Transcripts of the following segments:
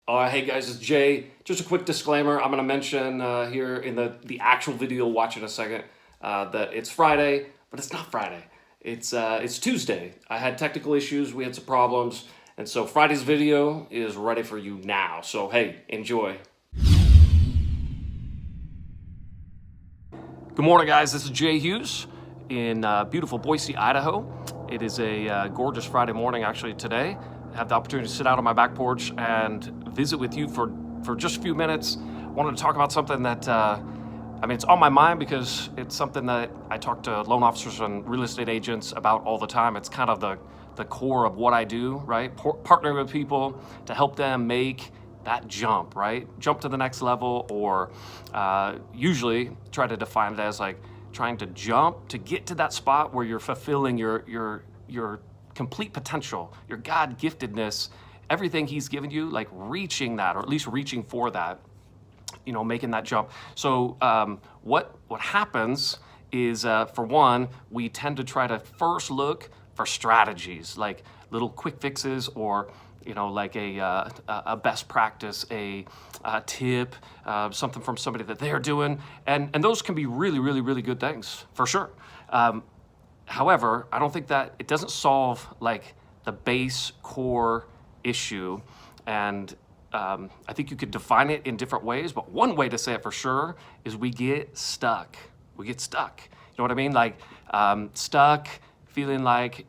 Hey guys, it's Jay. Just a quick disclaimer. I'm going to mention here in the actual video you'll watch in a second that it's Friday, but it's not Friday. It's Tuesday. I had technical issues. We had some problems, and so Friday's video is ready for you now. So hey, enjoy. Good morning, guys. This is Jay Hughes in beautiful Boise, Idaho. It is a gorgeous Friday morning, actually, today. I have the opportunity to sit out on my back porch and visit with you for just a few minutes. I wanted to talk about something that, it's on my mind because it's something that I talk to loan officers and real estate agents about all the time. It's kind of the core of what I do, right? Partnering with people to help them make that jump, right? Jump to the next level, or usually try to define it as like trying to jump to get to that spot where you're fulfilling your complete potential, your God giftedness, everything He's given you, like reaching that, or at least reaching for that, making that jump. So what happens is, for one, we tend to try to first look for strategies, like little quick fixes, or like a best practice, a tip, something from somebody that they're doing, and those can be really, really, really good things for sure. However, I don't think that it doesn't solve like the base core issue, and I think you could define it in different ways, but one way to say it for sure is we get stuck. We get stuck. You know what I mean? Like stuck feeling like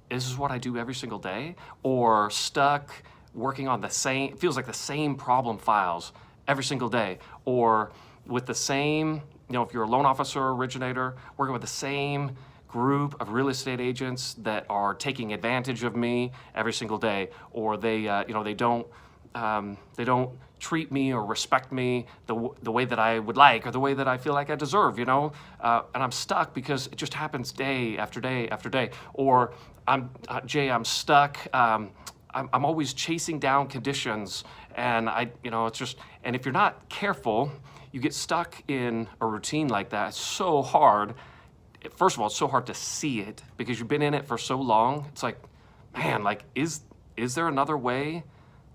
this is what I do every single day, or stuck working on feels like the same problem files every single day, or with the same, if you're a loan officer or originator, working with the same group of real estate agents that are taking advantage of me every single day, or they don't treat me or respect me the way that I would like, or the way that I feel like I deserve, and I'm stuck because it just happens day after day after day. Or I'm stuck. I'm always chasing down conditions, and it's just, and if you're not careful, you get stuck in a routine like that. It's so hard. First of all, it's so hard to see it because you've been in it for so long. It's like, man, like, is there another way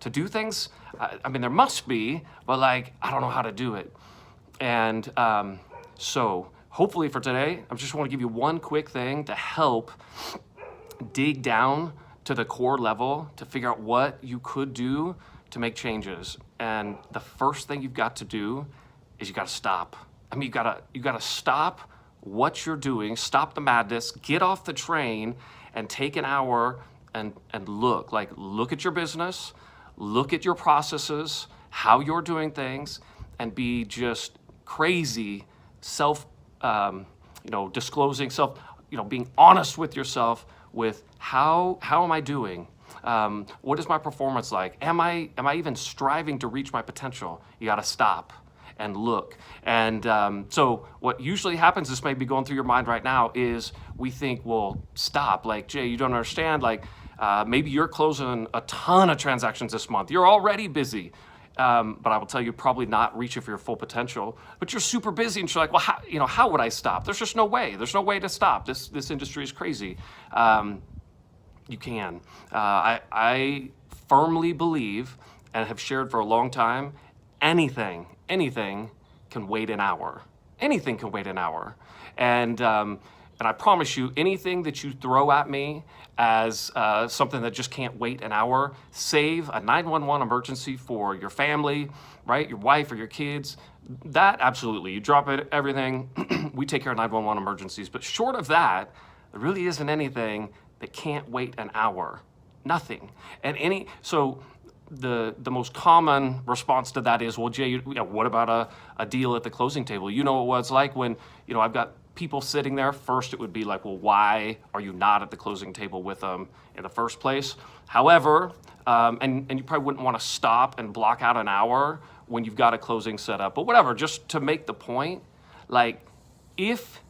to do things? I mean, there must be, but like, I don't know how to do it. And so hopefully for today, I just want to give you one quick thing to help dig down to the core level to figure out what you could do to make changes. And the first thing you've got to do is you got to stop. I mean, you got to stop what you're doing, stop the madness, get off the train, and take an hour and look at your business, look at your processes, how you're doing things, and be just crazy disclosing being honest with yourself with how am I doing? What is my performance like? Am I even striving to reach my potential? You got to stop and look. And so what usually happens, this may be going through your mind right now, is we think, well, stop. Like, Jay, you don't understand. Like, maybe you're closing a ton of transactions this month. You're already busy. But I will tell you, probably not reaching for your full potential. But you're super busy, and you're like, well, how would I stop? There's just no way. There's no way to stop. This industry is crazy. You can. I firmly believe, and have shared for a long time, anything can wait an hour. Anything can wait an hour. And I promise you, anything that you throw at me as something that just can't wait an hour, save a 911 emergency for your family, right? Your wife or your kids. That, absolutely. You drop it, everything. We take care of 911 emergencies. But short of that, there really isn't anything that can't wait an hour. Nothing. And so the most common response to that is, well, Jay, what about a deal at the closing table? You know what it's like when, I've got people sitting there. First, it would be like, well, why are you not at the closing table with them in the first place? However, and you probably wouldn't want to stop and block out an hour when you've got a closing set up, but whatever, just to make the point, like, if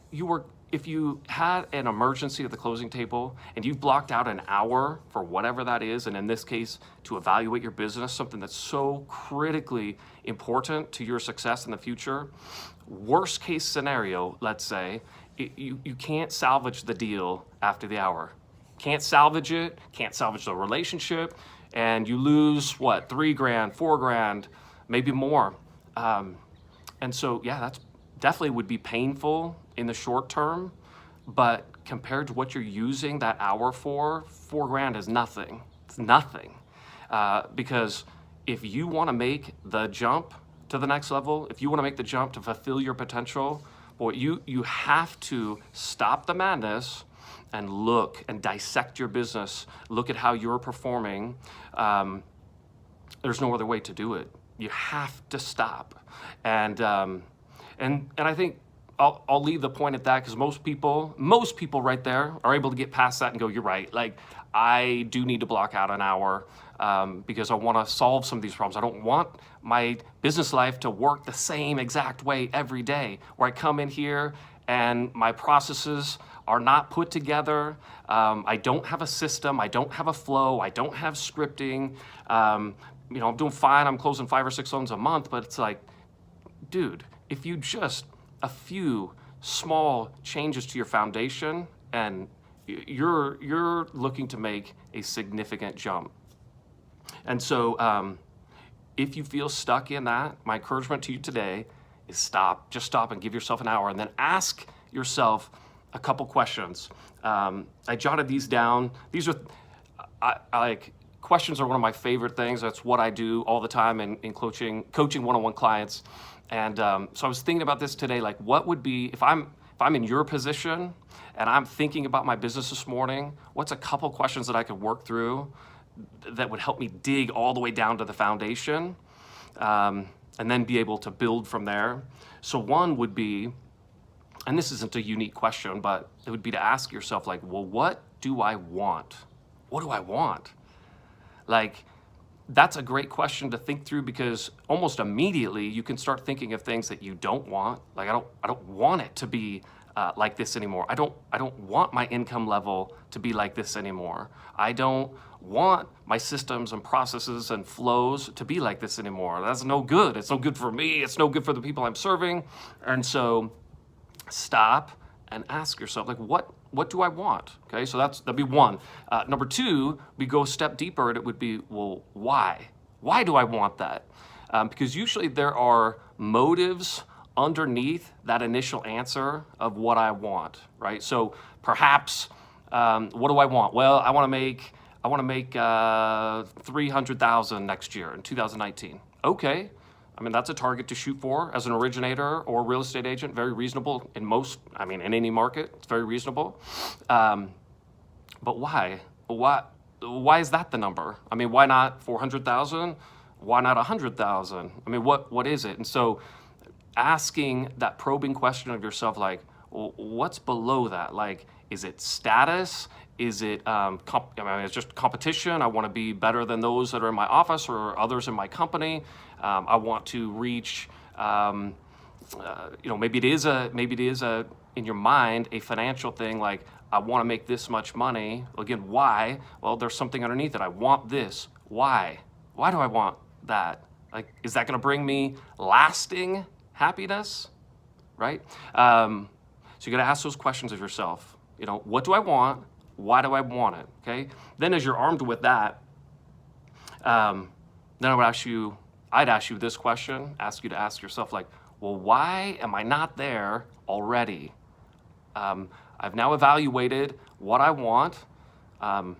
you had an emergency at the closing table and you've blocked out an hour for whatever that is, and in this case, to evaluate your business, something that's so critically important to your success in the future, worst case scenario, let's say, you can't salvage the deal after the hour. Can't salvage it, can't salvage the relationship, and you lose what, 3 grand, 4 grand, maybe more. And so, yeah, that's definitely would be painful in the short term, but compared to what you're using that hour for, 4 grand is nothing. It's nothing. Because if you want to make the jump to the next level, if you want to make the jump to fulfill your potential, boy, you have to stop the madness and look and dissect your business. Look at how you're performing. There's no other way to do it. You have to stop. And I think I'll leave the point at that, because most people right there are able to get past that and go, you're right. Like, I do need to block out an hour because I want to solve some of these problems. I don't want my business life to work the same exact way every day, where I come in here and my processes are not put together. I don't have a system. I don't have a flow. I don't have scripting. You know, I'm doing fine. I'm closing 5 or 6 loans a month, but it's like, dude, if you just a few small changes to your foundation, and you're looking to make a significant jump. And so if you feel stuck in that, my encouragement to you today is stop. Just stop and give yourself an hour, and then ask yourself a couple questions. I jotted these down. These are questions are one of my favorite things. That's what I do all the time in coaching one-on-one clients. And so I was thinking about this today, like, what would be, if I'm in your position and I'm thinking about my business this morning, what's a couple questions that I could work through that would help me dig all the way down to the foundation, and then be able to build from there. So one would be, and this isn't a unique question, but it would be to ask yourself, like, well, what do I want? What do I want? Like, that's a great question to think through, because almost immediately you can start thinking of things that you don't want. Like, I don't want it to be like this anymore. I don't want my income level to be like this anymore. I don't want my systems and processes and flows to be like this anymore. That's no good. It's no good for me. It's no good for the people I'm serving. And so stop and ask yourself, like, what do I want? Okay, so that'd be one. Number two, we go a step deeper, and it would be, well, why? Why do I want that? Because usually there are motives underneath that initial answer of what I want, right? So perhaps, what do I want? Well, I want to make 300,000 next year in 2019. Okay. I mean, that's a target to shoot for as an originator or real estate agent. Very reasonable in in any market. It's very reasonable. But why? Why is that the number? I mean, why not 400,000? Why not 100,000? I mean, what is it? And so asking that probing question of yourself, like, well, what's below that? Like, is it status? Is it, it's just competition. I want to be better than those that are in my office or others in my company. I want to reach, maybe it is in your mind, a financial thing, like, I want to make this much money. Again, why? Well, there's something underneath it. I want this. Why? Why do I want that? Like, is that going to bring me lasting happiness? Right? So you got to ask those questions of yourself. You know, what do I want? Why do I want it? Okay. Then, as you're armed with that, then I'd ask you this question, ask you to ask yourself, like, well, why am I not there already? I've now evaluated what I want. I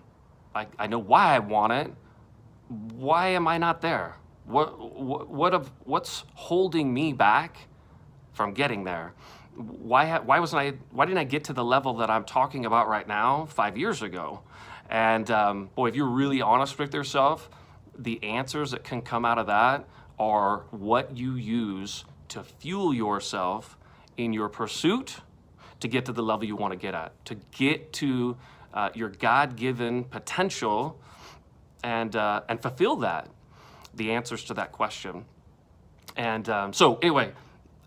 know why I want it. Why am I not there? What's holding me back from getting there? Why didn't I get to the level that I'm talking about right now 5 years ago? And boy, if you're really honest with yourself, the answers that can come out of that are what you use to fuel yourself in your pursuit to get to the level you want to get at, to get to your God-given potential and fulfill that, the answers to that question. And so anyway,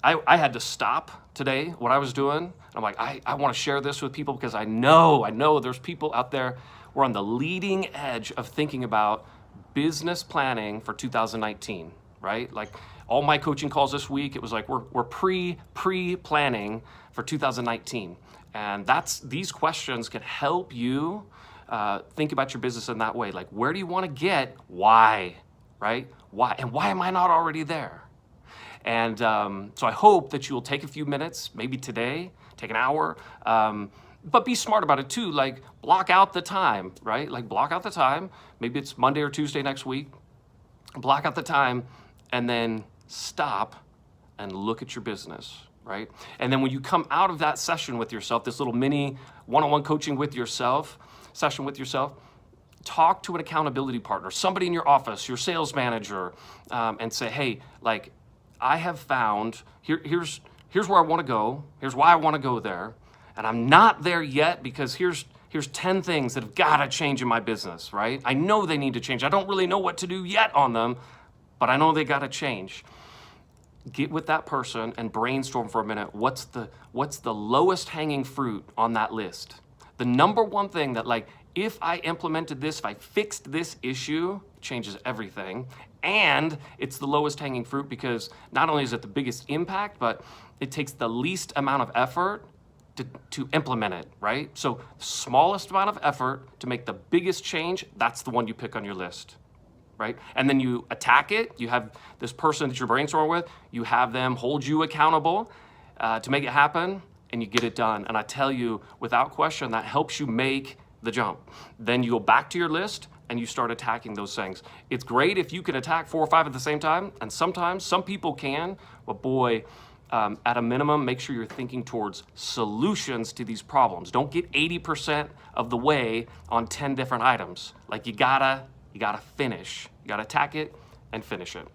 I had to stop today what I was doing. I'm like, I want to share this with people, because I know there's people out there who are on the leading edge of thinking about business planning for 2019, right? Like, all my coaching calls this week, it was like, we're pre-planning for 2019. And these questions can help you think about your business in that way. Like, where do you want to get? Why, right? Why? And why am I not already there? And so I hope that you'll take a few minutes, maybe today, take an hour, but be smart about it too. Like, block out the time, right? Like, block out the time. Maybe it's Monday or Tuesday next week. Block out the time and then stop and look at your business, right? And then when you come out of that session with yourself, this little mini one-on-one coaching with yourself, session with yourself, talk to an accountability partner, somebody in your office, your sales manager, and say, hey, like, I have found, here's where I want to go, here's why I want to go there, and I'm not there yet because here's 10 things that have got to change in my business, right? I know they need to change. I don't really know what to do yet on them, but I know they got to change. Get with that person and brainstorm for a minute. What's the lowest hanging fruit on that list? The number one thing that, like, if I implemented this, if I fixed this issue, it changes everything. And it's the lowest hanging fruit because not only is it the biggest impact, but it takes the least amount of effort to implement it, right? So smallest amount of effort to make the biggest change, that's the one you pick on your list, right? And then you attack it. You have this person that you're brainstorming with, you have them hold you accountable to make it happen, and you get it done. And I tell you, without question, that helps you make the jump. Then you go back to your list and you start attacking those things. It's great if you can attack 4 or 5 at the same time, and sometimes some people can, but boy, at a minimum, make sure you're thinking towards solutions to these problems. Don't get 80% of the way on 10 different items. Like, you gotta finish. You gotta attack it and finish it.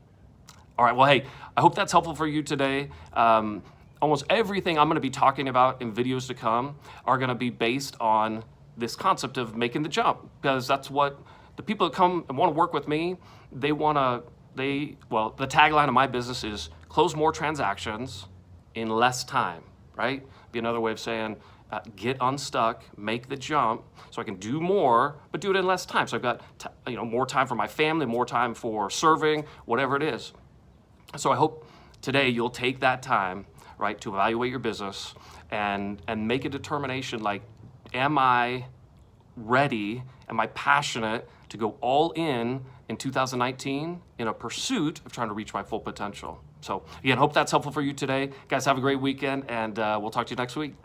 All right, well, hey, I hope that's helpful for you today. Almost everything I'm gonna be talking about in videos to come are gonna be based on this concept of making the jump, because that's what the people that come and wanna work with me, the tagline of my business is close more transactions in less time, right? Be another way of saying, get unstuck, make the jump so I can do more, but do it in less time. So I've got more time for my family, more time for serving, whatever it is. So I hope today you'll take that time, right, to evaluate your business and make a determination like, am I ready? Am I passionate to go all in 2019 in a pursuit of trying to reach my full potential? So again, hope that's helpful for you today. Guys, have a great weekend, and we'll talk to you next week.